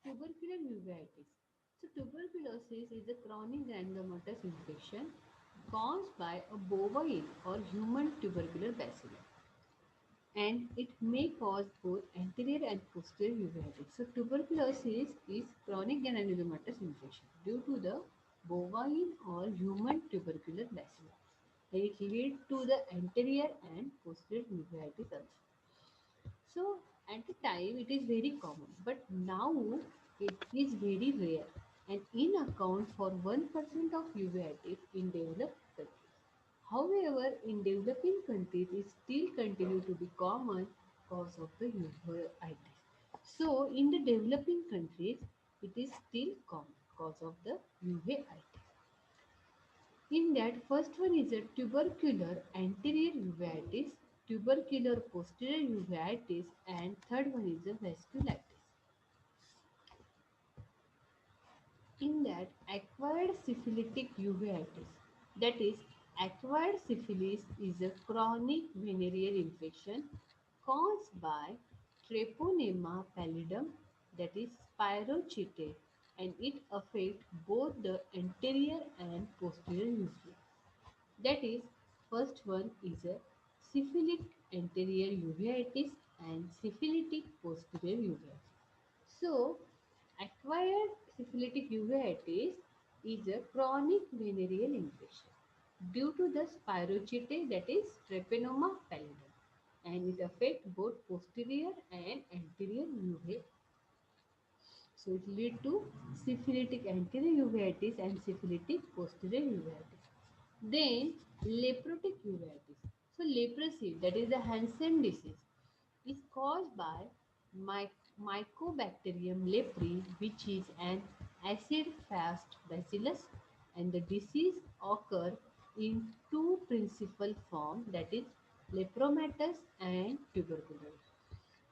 Tubercular uveitis. So tuberculosis is a chronic granulomatous infection caused by a bovine or human tubercular bacillus, and it may cause both anterior and posterior uveitis. So tuberculosis is chronic granulomatous infection due to the bovine or human tubercular bacillus. And it leads to the anterior and posterior uveitis also. So at the time it is very common, but now it is very rare and in account for 1% of uveitis in developed countries. However, in developing countries, it still continue to be common cause of the uveitis. So, in the developing countries, it is still common cause of the uveitis. In that, first one is a tubercular anterior uveitis, tubercular posterior uveitis, and third one is a vasculitis. In that, acquired syphilitic uveitis, that is, acquired syphilis is a chronic venereal infection caused by Treponema pallidum, that is spirochete, and it affects both the anterior and posterior uvula. That is, first one is a syphilitic anterior uveitis and syphilitic posterior uveitis. So, acquired syphilitic uveitis is a chronic venereal infection due to the spirochete, that is Treponema pallidum, and it affects both posterior and anterior uveitis. So it lead to syphilitic anterior uveitis and syphilitic posterior uveitis. Then leprotic uveitis. So leprosy, that is the Hansen disease, is caused by Mycobacterium leprae, which is an acid-fast bacillus, and the disease occur in two principal forms, that is lepromatous and tubercular.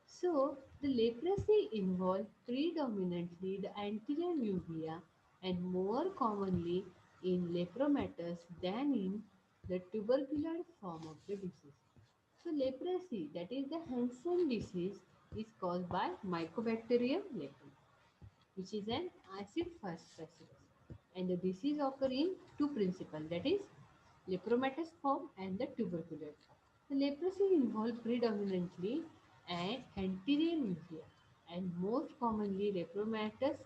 So, the leprosy involved predominantly the anterior uvea and more commonly in lepromatous than in the tubercular form of the disease. So, leprosy, that is the Hansen disease, is caused by Mycobacterium leprae, which is an acid-fast bacillus. And the disease occur in two principal, that is lepromatous form and the tubercular form. The leprosy involved predominantly an anterior uvea and most commonly lepromatous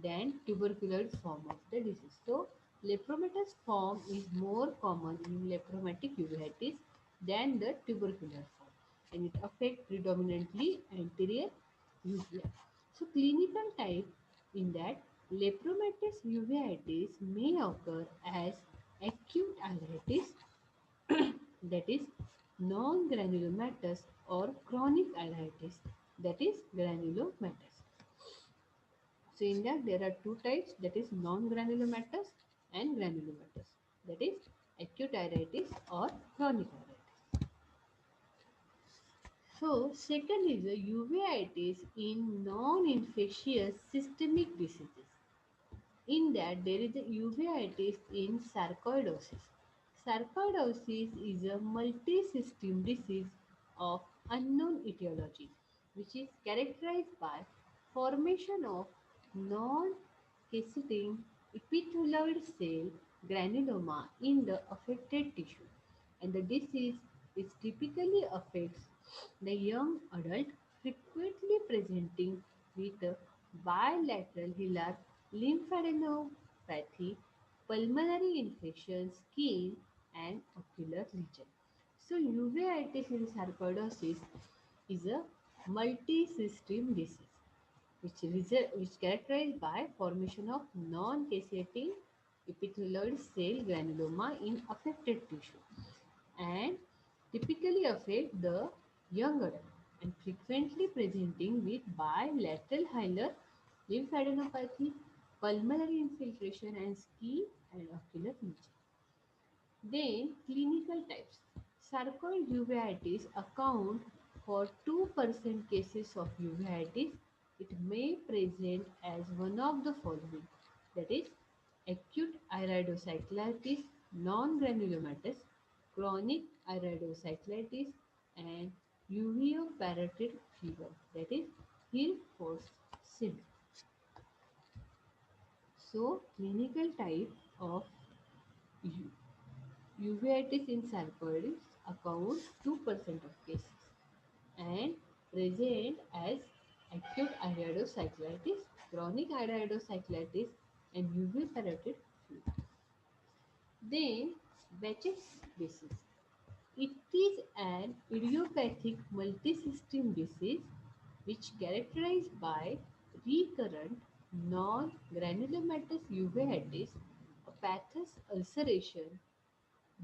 than tubercular form of the disease. So, lepromatous form is more common in lepromatic uveitis than the tubercular form, and it affects predominantly anterior uvea. So, clinical type in that lepromatous uveitis may occur as acute uveitis, that is non-granulomatous, or chronic uveitis, that is granulomatous. So in that there are two types, that is non-granulomatous and granulomatous, that is acute uveitis or chronic uveitis. So second is the uveitis in non-infectious systemic diseases. In that, there is a uveitis in sarcoidosis. Sarcoidosis is a multi-system disease of unknown etiology, which is characterized by formation of non-casseting epithelioid cell granuloma in the affected tissue, and the disease is typically affects the young adult, frequently presenting with a bilateral hilar lymphadenopathy, pulmonary infection, skin and ocular lesion. So uveitis in sarcoidosis is a multi-system disease which characterized by formation of non-caseating epithelioid cell granuloma in affected tissue and typically affect the young adult and frequently presenting with bilateral hilar lymphadenopathy, pulmonary infiltration and skin and ocular lesion. Then clinical types. Sarcoid uveitis account for 2% cases of uveitis. It may present as one of the following, that is acute iridocyclitis non-granulomatous, chronic iridocyclitis and uveitis fever, that is Hill-Force syndrome. So, clinical type of u- uveitis in sarcoids account 2% of cases and present as acute iridocyclitis, chronic iridocyclitis, and UV parotid fluid. Then, Behcet's disease. It is an idiopathic multisystem disease which characterized by recurrent non-granulomatous uveitis, a pathous ulceration,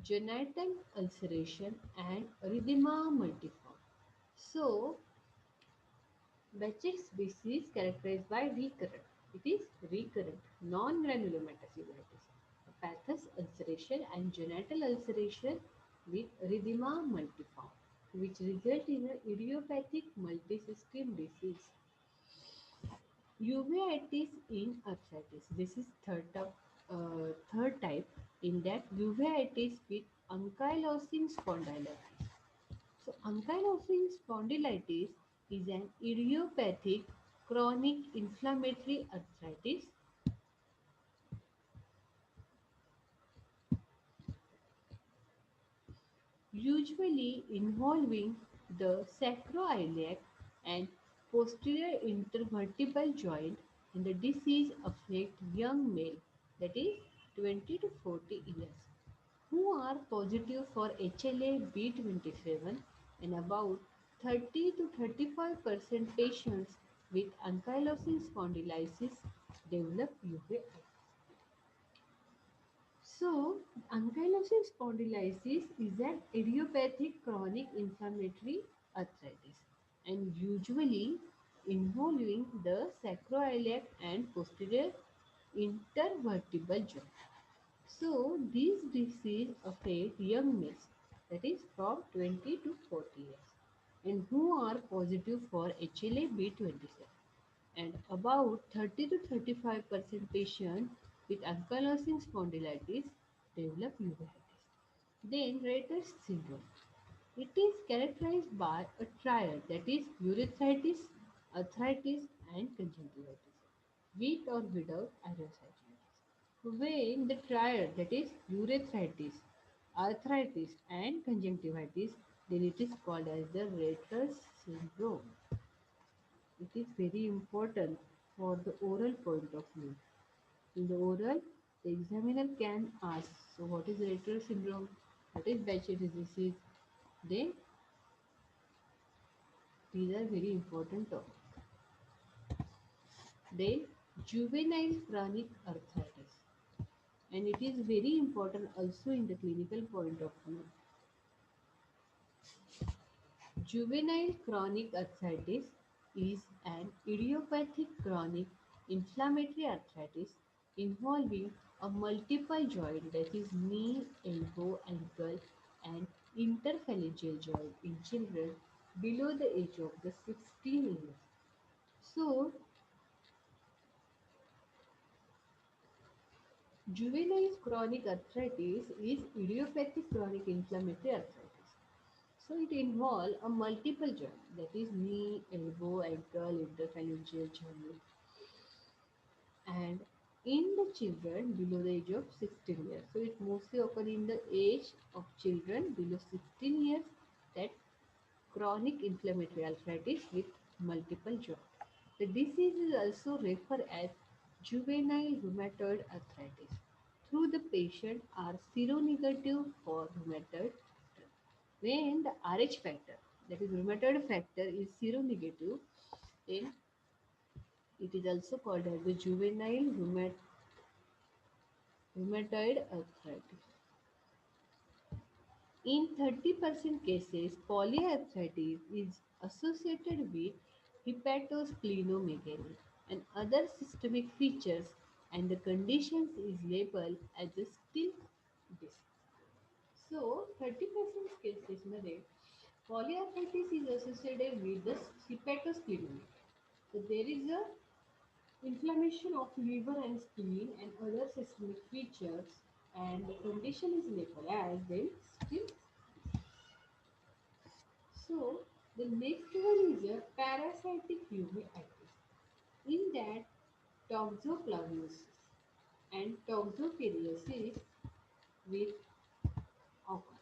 genital ulceration, and erythema multiforme. So, Behcet's disease characterized by recurrent. It is recurrent, non-granulomatous uveitis, a pathous ulceration and genital ulceration with erythema multiforme, which result in an idiopathic multisystem disease. Uveitis in arthritis. This is third type in that uveitis with ankylosing spondylitis. So, ankylosing spondylitis is an idiopathic chronic inflammatory arthritis usually involving the sacroiliac and posterior intervertebral joint, and the disease affects young male, that is 20 to 40 years, who are positive for HLA-B27, and about 30 to 35% patients with ankylosing spondylitis develop uveitis. So, ankylosing spondylitis is an idiopathic chronic inflammatory arthritis and usually involving the sacroiliac and posterior intervertebral joint. So, these disease affect young males, that is from 20 to 40 years, and who are positive for HLA-B27, and about 30 to 35% patients with ankylosing spondylitis develop uveitis. Then Reiter's syndrome. It is characterized by a triad, that is urethritis, arthritis, and conjunctivitis, with or without iridocyclitis. When the triad, that is urethritis, arthritis, and conjunctivitis, then it is called as the Reiter's syndrome. It is very important for the oral point of view. In the oral, the examiner can ask, so what is Reiter's syndrome? What is Behcet's disease? Then these are very important topics. Then juvenile chronic arthritis, and it is very important also in the clinical point of view. Juvenile chronic arthritis is an idiopathic chronic inflammatory arthritis involving a multiple joint, that is knee, elbow, ankle, and interphalangeal joint in children below the age of the 16 years. So, juvenile chronic arthritis is idiopathic chronic inflammatory arthritis. So it involves a multiple joint, that is knee, elbow, ankle, interphalangeal joint, and in the children below the age of 16 years. So it mostly occurs in the age of children below 16 years, that chronic inflammatory arthritis with multiple joint. The disease is also referred as juvenile rheumatoid arthritis. Through the patient are seronegative for rheumatoid. When the Rh factor, that is rheumatoid factor, is seronegative, then it is also called as the juvenile rheumatoid arthritis. In 30% cases, polyarthritis is associated with hepatosplenomegaly and other systemic features, and the condition is labeled as a still disease. So, 30% cases मध्ये polyarthritis is associated with the hepatosplenomegaly. So, there is a inflammation of liver and spleen and other systemic features, and the condition is labeled as then still. So the next one is a parasitic uveitis. In that, toxoplasmosis. and toxoplasmosis will occur.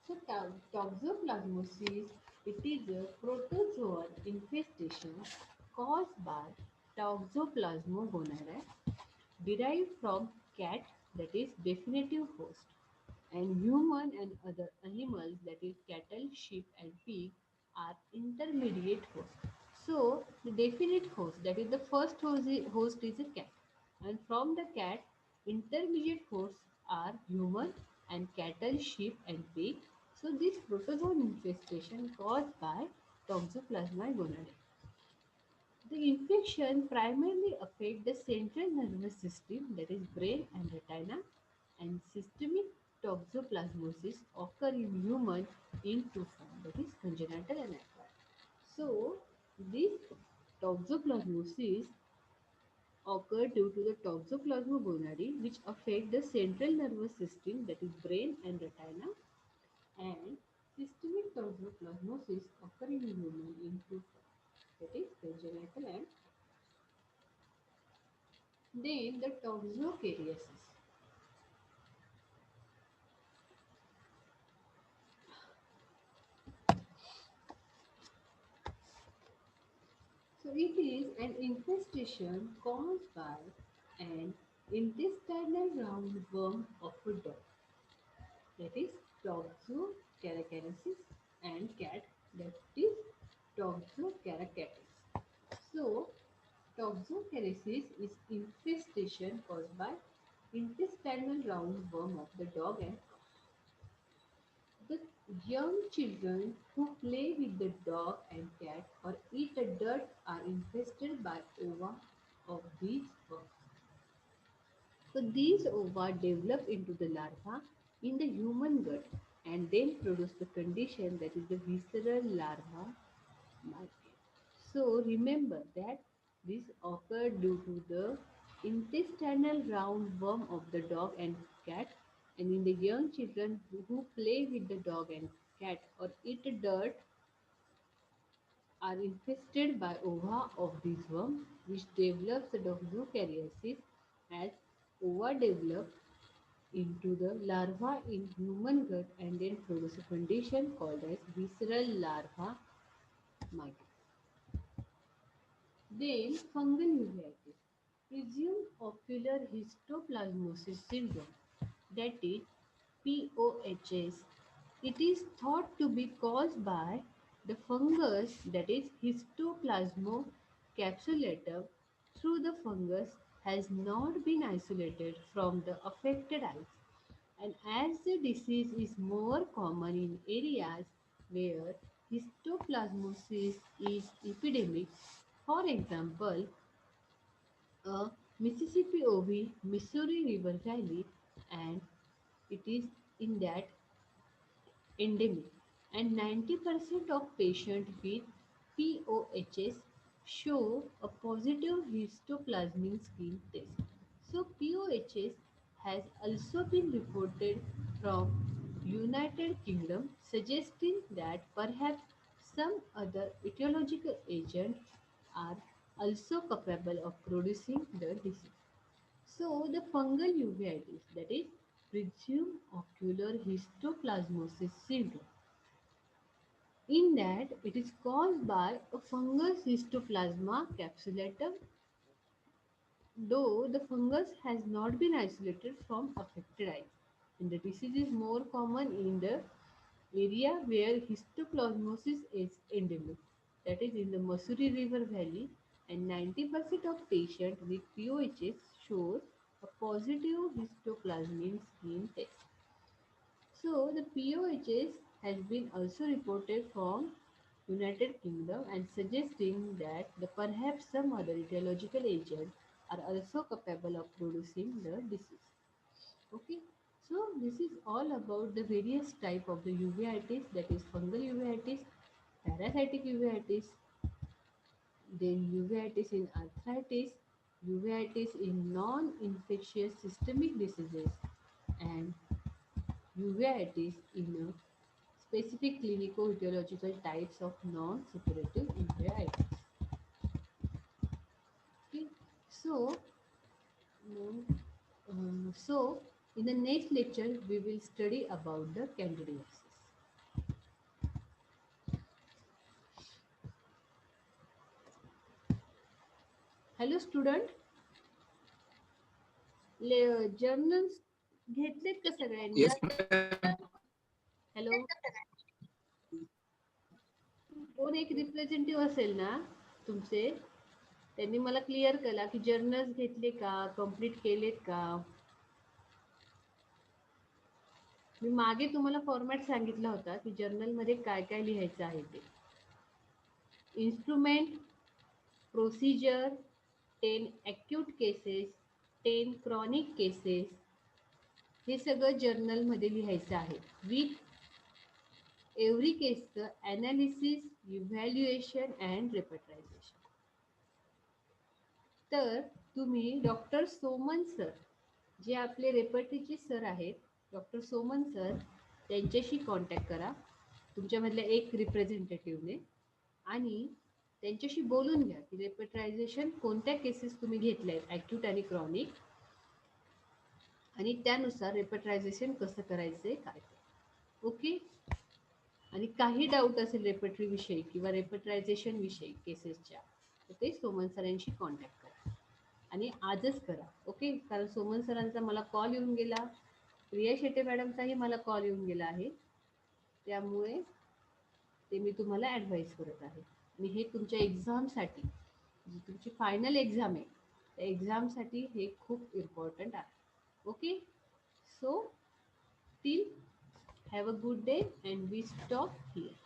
So, toxoplasmosis, it is a protozoal infestation caused by Toxoplasma gonorrhea derived from cat, that is definitive host, and human and other animals, that is cattle, sheep and pig, are intermediate hosts. So the definite host, that is the first host is a cat, and from the cat intermediate hosts are human and cattle, sheep and pig. So this protozoan infestation caused by Toxoplasma gonorrhea. The infection primarily affects the central nervous system, that is brain and retina, and systemic toxoplasmosis occur in human in two forms, that is congenital and acquired. So, this toxoplasmosis occur due to the Toxoplasma gonorrhoeae, which affect the central nervous system, that is brain and retina, and systemic toxoplasmosis occur in human in two forms, that is congenital and then the toxocariasis. So it is an infestation caused by an intestinal roundworm of a dog. That is toxocariasis and cat. That is toxocariasis. So toxocariasis is infestation caused by intestinal roundworm of the dog and the young children who play with the dog and cat or eat the dirt are infested by ova of these worms. So these ova develop into the larva in the human gut and then produce the condition that is the visceral larva market. So remember that this occurred due to the intestinal roundworm of the dog and cat, and in the young children who play with the dog and cat or eat dirt are infested by ova of these worms, which develops the doxocariasis as ova develop into the larva in human gut and then produce a condition called as visceral larva migraine. Then fungal uveitis, presumed ocular histoplasmosis syndrome, that is POHS. It is thought to be caused by the fungus, that is Histoplasma capsulatum. Through the fungus has not been isolated from the affected eyes, and as the disease is more common in areas where histoplasmosis is epidemic, for example, Mississippi Ovi, Missouri River Valley, and it is in that endemic, and 90% of patients with POHS show a positive histoplasmin skin test. So POHS has also been reported from United Kingdom, suggesting that perhaps some other etiological agents are also capable of producing the disease. So the fungal uveitis, that is presumed ocular histoplasmosis syndrome, in that it is caused by a fungus histoplasma capsulatum, though the fungus has not been isolated from affected eyes. And the disease is more common in the area where histoplasmosis is endemic, that is in the Missouri River Valley, and 90% of patients with POHS shows a positive histoplasmin skin test. So the POHS has been also reported from United Kingdom and suggesting that the perhaps some other etiological agents are also capable of producing the disease. Okay, so this is all about the various type of the uveitis, that is fungal uveitis, parasitic uveitis, then uveitis in arthritis, uveitis in non-infectious systemic diseases, and uveitis in a specific clinico-etiological types of non-suppurative uveitis. Okay, so So, in the next lecture, we will study about the candidiasis. Hello student, journals घेतलेत का सगळ्यांनी? Yes, ma'am. Hello, कोण एक representative असेल ना तुमचे, त्यांनी मला क्लिअर केला की जर्नल्स घेतले का, कंप्लीट केलेत का. मी मागे तुम्हाला फॉर्मॅट सांगितला होता की जर्नलमध्ये काय काय लिहायचं आहे ते. Instrument, procedure, 10 acute cases, 10 chronic cases, हे सगळं जर्नलमध्ये लिहायचं आहे. विथ एव्हरी केसचं ॲनालिसिस, इव्हॅल्युएशन अँड रेपट्रायझेशन. तर तुम्ही डॉक्टर सोमन सर, जे आपले रेपर्टरीचे सर आहेत, डॉक्टर सोमन सर, त्यांच्याशी कॉन्टॅक्ट करा तुमच्यामधल्या एक रिप्रेझेंटेटिव्हने, आणि त्यांच्याशी बोलून घ्या की रेपट्रायझेशन कोणत्या केसेस तुम्ही घेतल्या आहेत, ॲक्यूट आणि क्रॉनिक, आणि त्यानुसार रेपट्रायझेशन कसं करायचं आहे काय. ओके. आणि काही डाऊट असेल रेपट्री विषयी किंवा रेपट्रायझेशन विषयी केसेसच्या, तर ते सोमन सरांशी कॉन्टॅक्ट करा आणि आजच करा. ओके. कारण सोमन सरांचा मला कॉल येऊन गेला, प्रिया शेटे मॅडमचाही मला कॉल येऊन गेला आहे, त्यामुळे ते मी तुम्हाला ॲडवाईस करत आहे. आणि हे तुमच्या एक्झामसाठी, जी तुमची फायनल एक्झाम आहे, त्या एक्झामसाठी हे खूप इम्पॉर्टंट आहे. Okay. So, till have a good day and we stop here.